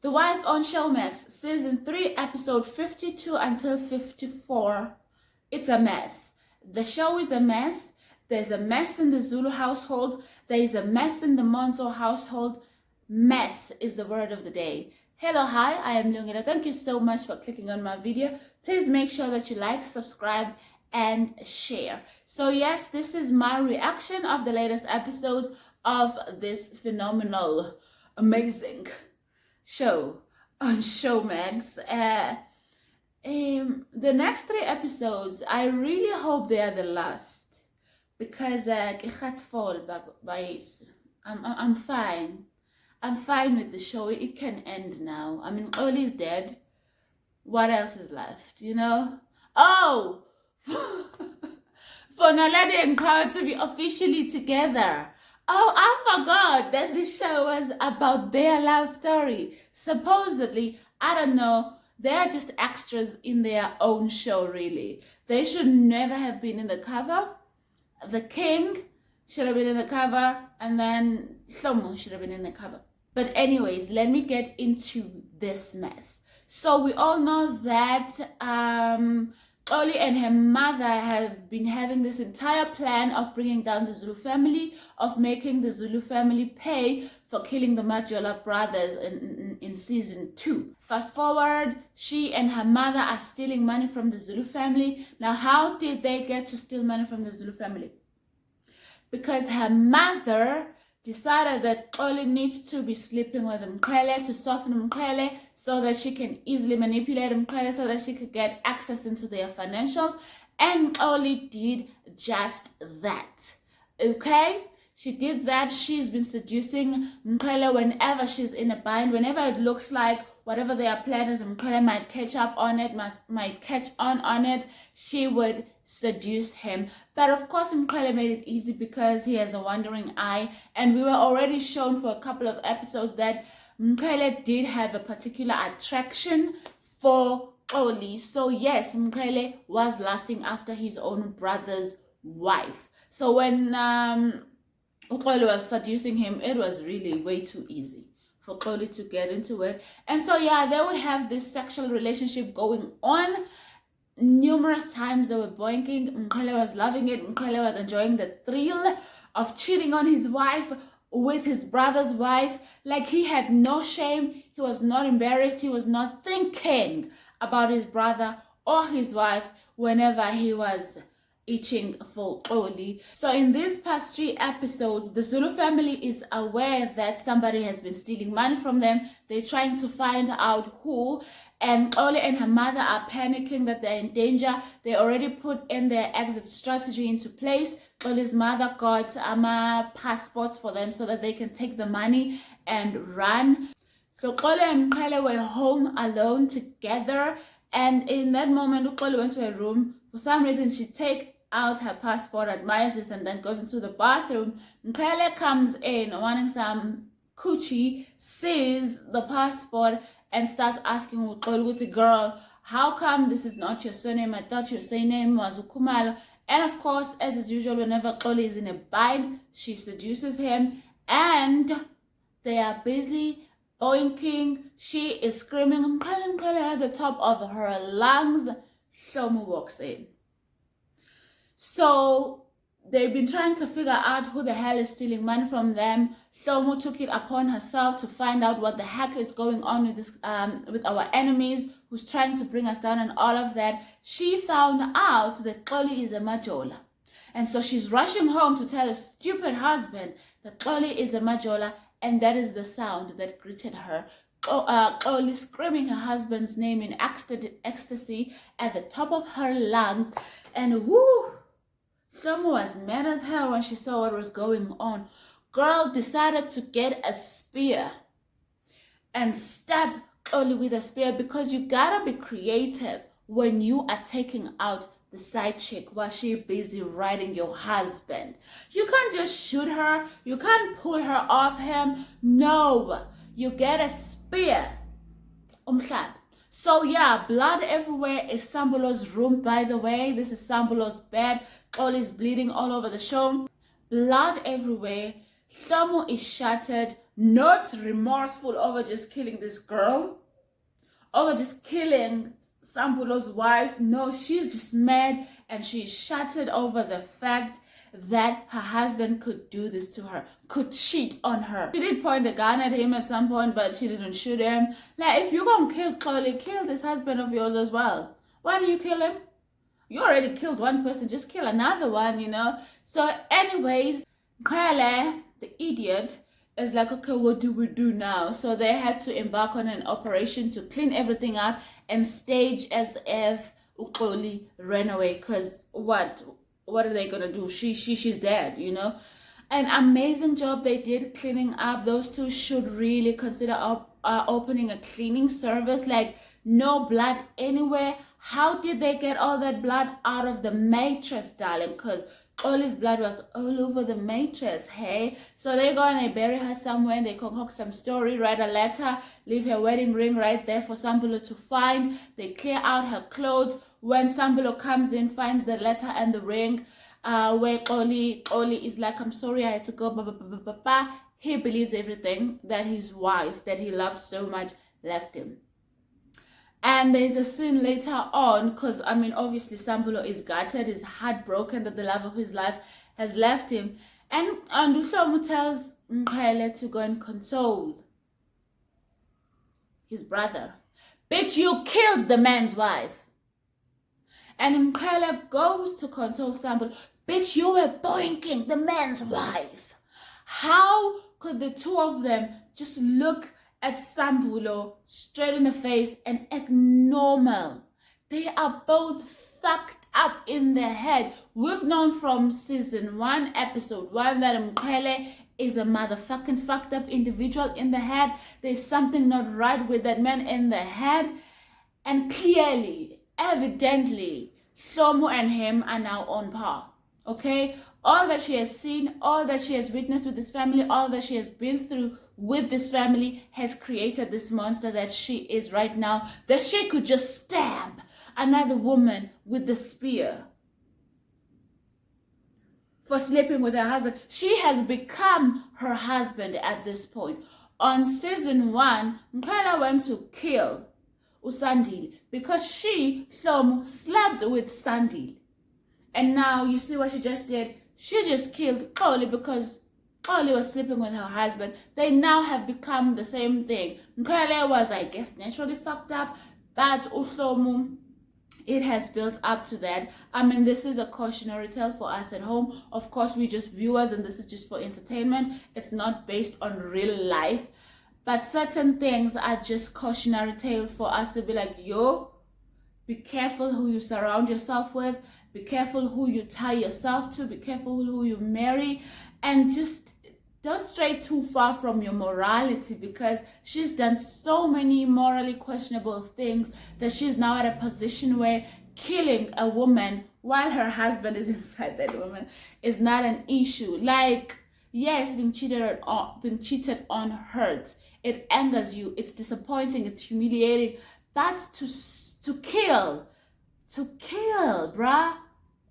The Wife on Shwmax, Season 3, Episode 52 until 54. It's a mess. The show is a mess. There's a mess in the Zulu household. There is a mess in the Monzo household. Mess is the word of the day. Hello, hi, I am Lungela. Thank you so much for clicking on my video. Please make sure that you like, subscribe, and share. So yes, this is my reaction of the latest episodes of this phenomenal, amazing show on Shwmax. The next 3 episodes, I really hope they are the last, because I'm fine. I'm fine with the show. It can end now. I mean, Xoli is dead. What else is left, you know? Oh, for naledi and Qhawe to be officially together. Oh, I forgot that this show was about their love story. Supposedly, I don't know, they're just extras in their own show, really. They should never have been in the cover. The king should have been in the cover, and then Shlomo should have been in the cover. But anyways, let me get into this mess. So we all know that Xoli and her mother have been having this entire plan of bringing down the Zulu family, of making the Zulu family pay for killing the Majola brothers in season 2. Fast forward, she and her mother are stealing money from the Zulu family. Now, how did they get to steal money from the Zulu family? Because her mother decided that Xoli needs to be sleeping with Qhawe to soften Qhawe so that she can easily manipulate Qhawe so that she could get access into their financials. And Xoli did just that. Okay? She did that. She's been seducing Qhawe whenever she's in a bind, whenever it looks like whatever their plan is, Qhawe might catch up on it, might catch on it, she would seduce him. But of course, Qhawe made it easy because he has a wandering eye, and we were already shown for a couple of episodes that Qhawe did have a particular attraction for Xoli. So yes, Qhawe was lusting after his own brother's wife. So when Xoli was seducing him, it was really way too easy for Xoli to get into it. And so yeah, they would have this sexual relationship going on. Numerous times they were boinking. Qhawe was loving it. Qhawe was enjoying the thrill of cheating on his wife with his brother's wife. Like, he had no shame. He was not embarrassed. He was not thinking about his brother or his wife whenever he was itching for Xoli. So in these past 3 episodes, the Zulu family is aware that somebody has been stealing money from them. They're trying to find out who, and Xoli and her mother are panicking that they're in danger. They already put in their exit strategy into place. Xoli's mother got passports for them so that they can take the money and run. So Xoli and Qhawe were home alone together, and in that moment, Xoli went to her room. For some reason, she takes out her passport, admires this, and then goes into the bathroom. Qhawe comes in wanting some coochie, sees the passport, and starts asking Xoli, girl, how come this is not your surname? I thought your surname was Ukumalo. And of course, as is usual, whenever Xoli is in a bind, she seduces him, and they are busy oinking. She is screaming Qhawe at the top of her lungs. Shlomo walks in. So they've been trying to figure out who the hell is stealing money from them. Shlomo took it upon herself to find out what the heck is going on with this, with our enemies, who's trying to bring us down and all of that. She found out that Xoli is a Majola. And so she's rushing home to tell her stupid husband that Xoli is a Majola, and that is the sound that greeted her. Xoli screaming her husband's name in ecstasy at the top of her lungs. And whoo! Shlomo was mad as hell when she saw what was going on. Girl decided to get a spear and stab Xoli with a spear, because you gotta be creative when you are taking out the side chick while she's busy riding your husband. You can't just shoot her. You can't pull her off him. No, you get a spear. So yeah, blood everywhere is Sambulo's room, by the way. This is Sambulo's bed. Xoli is bleeding all over the show. Blood everywhere. Shlomo is shattered. not remorseful over just killing this girl, over just killing Sambulo's wife. No, she's just mad and she's shattered over the fact that her husband could do this to her, could cheat on her. She did point a gun at him at some point, but she didn't shoot him. Like, if you're gonna kill Xoli, kill this husband of yours as well. Why do you kill him? You already killed one person, just kill another one, you know? So anyways, Qhawe, the idiot, is like, okay, what do we do now? So they had to embark on an operation to clean everything up and stage as if Xoli ran away. Because what are they gonna do? She's dead, you know? An amazing job they did cleaning up. Those two should really consider opening a cleaning service. Like, no blood anywhere. How did they get all that blood out of the mattress, darling? Because Xoli's blood was all over the mattress, hey? So they go and they bury her somewhere and they concoct some story, write a letter, leave her wedding ring right there for Sambulo to find. They clear out her clothes. When Sambulo comes in, finds the letter and the ring, where Xoli is like, I'm sorry, I had to go, blah, blah, blah, blah, blah. He believes everything that his wife, that he loved so much, left him. And there's a scene later on, because, I mean, obviously Sambulo is gutted, is heartbroken that the love of his life has left him. And Shwmax tells Qhawe to go and console his brother. Bitch, you killed the man's wife. And Qhawe goes to console Sambulo. Bitch, you were boinking the man's wife. How could the two of them just look at Sambulo straight in the face and act normal? They are both fucked up in their head. We've known from season 1, episode 1, that Qhawe is a motherfucking fucked up individual in the head. There's something not right with that man in the head. And clearly, evidently, Shlomo and him are now on par. Okay? All that she has seen, all that she has witnessed with this family, all that she has been through with this family has created this monster that she is right now, that she could just stab another woman with the spear for sleeping with her husband. She has become her husband at this point. On season 1, Qhawe went to kill Usandile because she, Shlomo, slept with Sandile. And now you see what she just did. She just killed Xoli because Xoli was sleeping with her husband. They now have become the same thing. Qhawe was, I guess, naturally fucked up, but Shlomo, it has built up to that. I mean, this is a cautionary tale for us at home. Of course, we're just viewers and this is just for entertainment. It's not based on real life. But certain things are just cautionary tales for us to be like, yo, be careful who you surround yourself with. Be careful who you tie yourself to. Be careful who you marry. And just don't stray too far from your morality, because she's done so many morally questionable things that she's now at a position where killing a woman while her husband is inside that woman is not an issue. Like, yes, being cheated on hurts. It angers you. It's disappointing. It's humiliating. But to kill, bruh.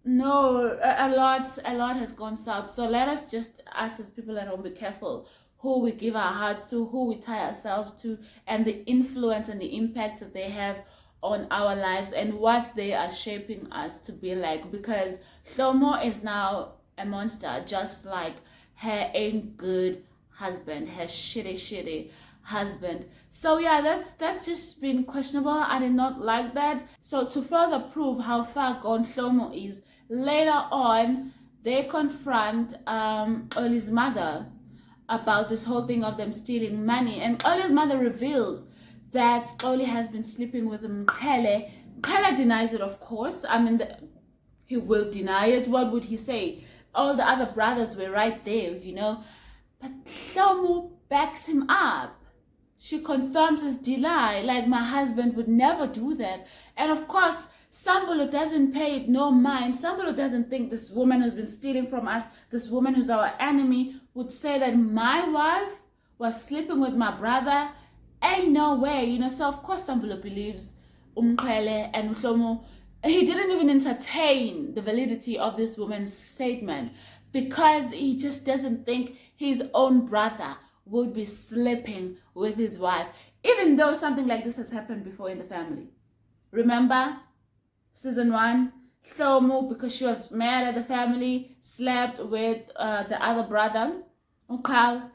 No, a lot has gone south. So let us just, us as people at home, be careful who we give our hearts to, who we tie ourselves to, and the influence and the impact that they have on our lives and what they are shaping us to be like. Because Shlomo is now a monster, just like her ain't good husband, her shitty husband. So yeah, that's just been questionable. I did not like that. So to further prove how far gone Shlomo is, later on they confront Xoli's mother about this whole thing of them stealing money, and Xoli's mother reveals that Xoli has been sleeping with Qhawe. Qhawe denies it, of course. I mean, he will deny it. What would he say? All the other brothers were right there, you know. But Shlomo backs him up. She confirms his deny, like, my husband would never do that. And of course, Sambulo doesn't pay it no mind. Sambulo doesn't think this woman who's been stealing from us, this woman who's our enemy, would say that my wife was sleeping with my brother. Ain't no way, you know. So of course Sambulo believes Qhawe and Shlomo. He didn't even entertain the validity of this woman's statement because he just doesn't think his own brother would be sleeping with his wife, even though something like this has happened before in the family. Remember season 1? Shlomo, because she was mad at the family, slept with the other brother, Qhawe.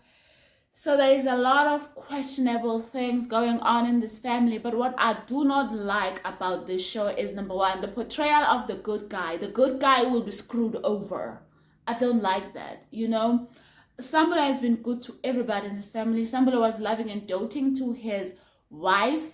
So there is a lot of questionable things going on in this family. But what I do not like about this show is, number 1, the portrayal of the good guy. The good guy will be screwed over. I don't like that, you know. Sambula has been good to everybody in his family. Sambula was loving and doting to his wife.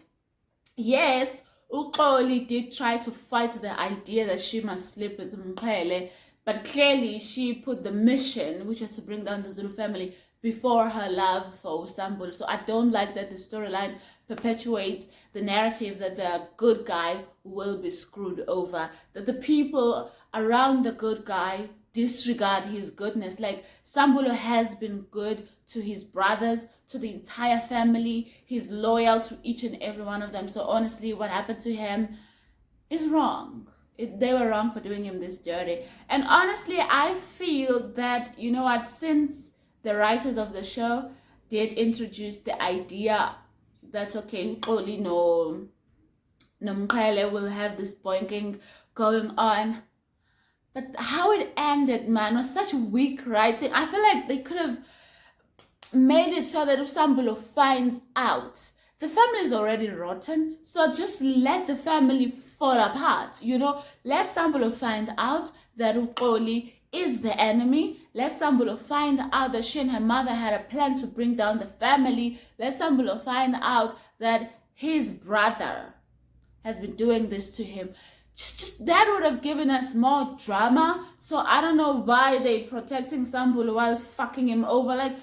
Yes, Xoli did try to fight the idea that she must sleep with Qhawe, but clearly she put the mission, which was to bring down the Zulu family, before her love for Sambula. So I don't like that the storyline perpetuates the narrative that the good guy will be screwed over, that the people around the good guy disregard his goodness. Like, Sambula has been good to his brothers, to the entire family. He's loyal to each and every one of them. So honestly, what happened to him is wrong. They were wrong for doing him this dirty. And honestly, I feel that, you know what, since the writers of the show did introduce the idea that, okay, Xoli no Qhawe will have this boinking going on. But how it ended, man, was such weak writing. I feel like they could have made it so that if Sambula finds out, the family is already rotten, so just let the family fall apart, you know. Let Sambula find out that Xoli is the enemy. Let Sambula find out that she and her mother had a plan to bring down the family. Let Sambula find out that his brother has been doing this to him. Just that would have given us more drama. So I don't know why they're protecting Sambula while fucking him over. Like,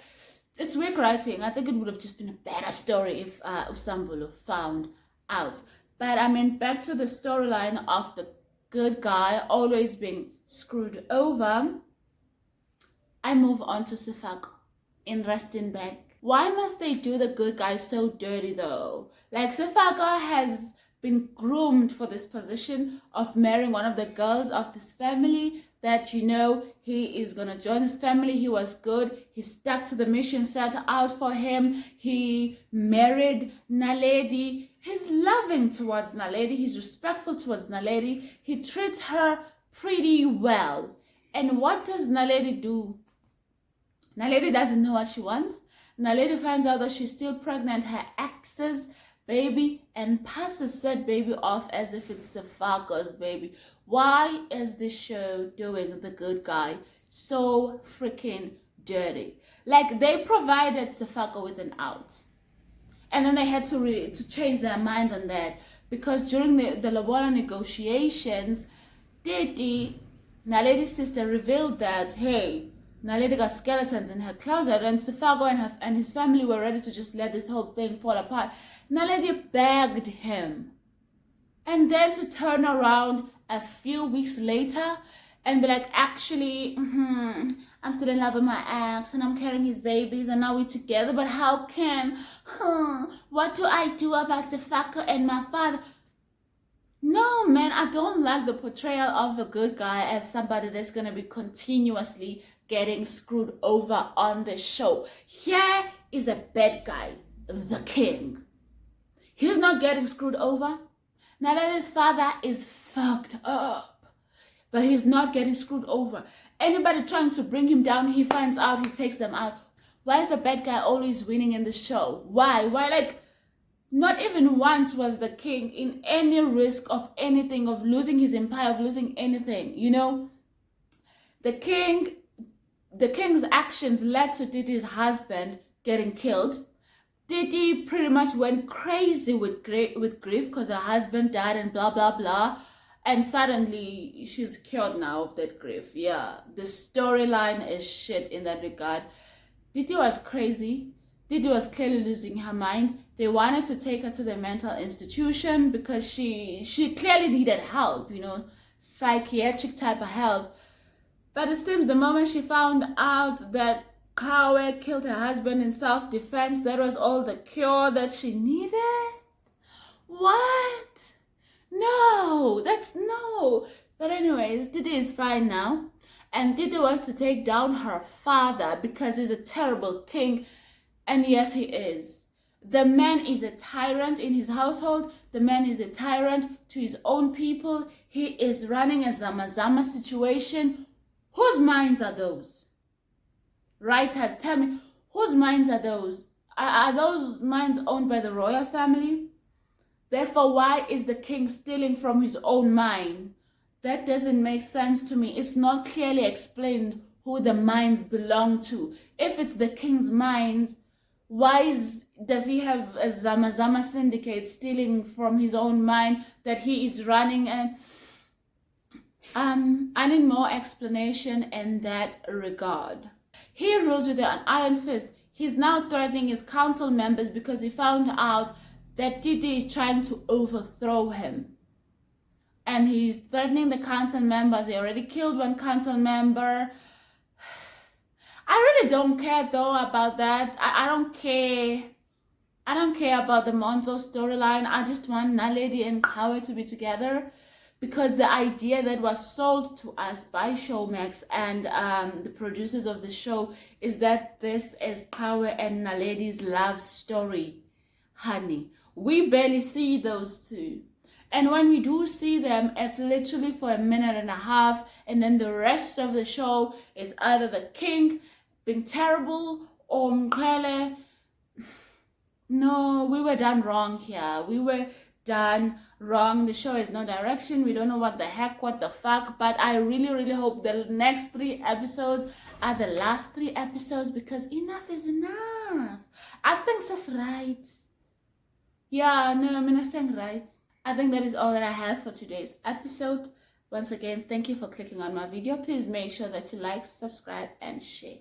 it's weak writing. I think it would have just been a better story if Sambula found out. But I mean, back to the storyline of the good guy always being screwed over, I move on to Sefako in Rustenburg. Why must they do the good guy so dirty though? Like, Sefako has been groomed for this position of marrying one of the girls of this family, that, you know, he is gonna join this family. He was good. He stuck to the mission set out for him. He married Naledi. He's loving towards Naledi. He's respectful towards Naledi. He treats her pretty well. And what does Naledi do? Naledi doesn't know what she wants. Naledi finds out that she's still pregnant, her ex's baby, and passes said baby off as if it's Sefako's baby. Why is this show doing the good guy so freaking dirty? Like, they provided Sefako with an out, and then they had to change their mind on that, because during the Lobola negotiations, Titi, Naledi's sister, revealed that, hey, Naledi got skeletons in her closet, and Sefako and his family were ready to just let this whole thing fall apart. Naledi begged him, and then to turn around a few weeks later and be like, actually, I'm still in love with my ex and I'm carrying his babies and now we're together, but how can, what do I do about Sefako and my father? No, man, I don't like the portrayal of a good guy as somebody that's going to be continuously getting screwed over on the show. Here is a bad guy, the king. He's not getting screwed over. Now that his father is fucked up, but he's not getting screwed over. Anybody trying to bring him down, he finds out, he takes them out. Why is the bad guy always winning in the show? Why? Like, not even once was the king in any risk of anything, of losing his empire, of losing anything, you know? The king's actions led to Titi's husband getting killed. Titi pretty much went crazy with grief because her husband died and blah, blah, blah. And suddenly she's cured now of that grief. Yeah, the storyline is shit in that regard. Titi was crazy. Titi was clearly losing her mind. They wanted to take her to the mental institution because she clearly needed help, you know, psychiatric type of help. But it seems the moment she found out that Qhawe killed her husband in self-defense, that was all the cure that she needed? What? No, that's no. But anyways, Titi is fine now. And Titi wants to take down her father because he's a terrible king. And yes, he is. The man is a tyrant in his household. The man is a tyrant to his own people. He is running a zama-zama situation. Whose minds are those? Writers, tell me, whose minds are those? Are those minds owned by the royal family? Therefore, why is the king stealing from his own mine? That doesn't make sense to me. It's not clearly explained who the mines belong to. If it's the king's mines, does he have a Zama syndicate stealing from his own mine that he is running? And I need more explanation in that regard. He rules with an iron fist. He's now threatening his council members because he found out that Titi is trying to overthrow him. And he's threatening the council members. He already killed one council member. I really don't care though about that. I don't care. I don't care about the Monzo storyline. I just want Naledi and Qhawe to be together, because the idea that was sold to us by Shwmax and the producers of the show is that this is Qhawe and Naledi's love story. Honey, we barely see those two. And when we do see them, it's literally for a minute and a half, and then the rest of the show is either the king being terrible or Qhawe. No, we were done wrong here. We were done wrong. The show has no direction. We don't know what the heck, what the fuck. But I really hope the next 3 episodes are the last 3 episodes, because enough is enough. I think that's right. Yeah, no, I'm not saying right. I think that is all that I have for today's episode. Once again, thank you for clicking on my video. Please make sure that you like, subscribe, and share.